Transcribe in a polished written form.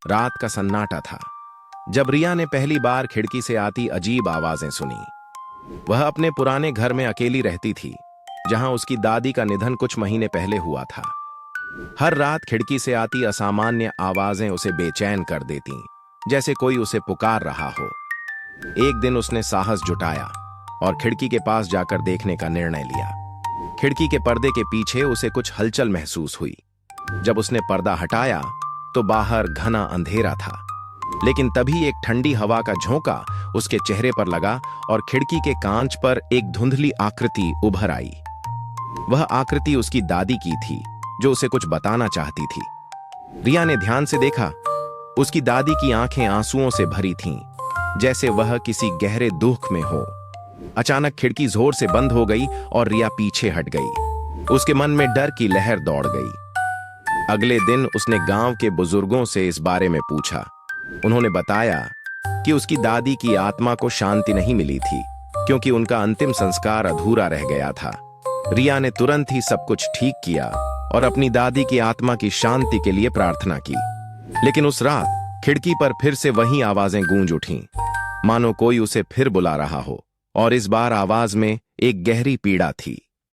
रात का सन्नाटा था जब रिया ने पहली बार खिड़की से आती अजीब आवाजें सुनी। वह अपने पुराने घर में अकेली रहती थी, जहां उसकी दादी का निधन कुछ महीने पहले हुआ था। हर रात खिड़की से आती असामान्य आवाजें उसे बेचैन कर देती, जैसे कोई उसे पुकार रहा हो। एक दिन उसने साहस जुटाया और खिड़की के पास जाकर देखने का निर्णय लिया। खिड़की के पर्दे के पीछे उसे कुछ हलचल महसूस हुई। जब उसने पर्दा हटाया तो बाहर घना अंधेरा था, लेकिन तभी एक ठंडी हवा का झोंका उसके चेहरे पर लगा और खिड़की के कांच पर एक धुंधली आकृति उभर आई। वह आकृति उसकी दादी की थी, जो उसे कुछ बताना चाहती थी। रिया ने ध्यान से देखा। उसकी दादी की आंखें आंसुओं से भरी थीं, जैसे वह किसी गहरे दुख में हो। अचानक खिड़की जोर से बंद हो गई और रिया पीछे हट गई। उसके मन में डर की लहर दौड़ गई। अगले दिन उसने गांव के बुजुर्गों से इस बारे में पूछा। उन्होंने बताया कि उसकी दादी की आत्मा को शांति नहीं मिली थी, क्योंकि उनका अंतिम संस्कार अधूरा रह गया था। रिया ने तुरंत ही सब कुछ ठीक किया और अपनी दादी की आत्मा की शांति के लिए प्रार्थना की। लेकिन उस रात खिड़की पर फिर से वही आवाजें गूंज उठीं, मानो कोई उसे फिर बुला रहा हो, और इस बार आवाज में एक गहरी पीड़ा थी।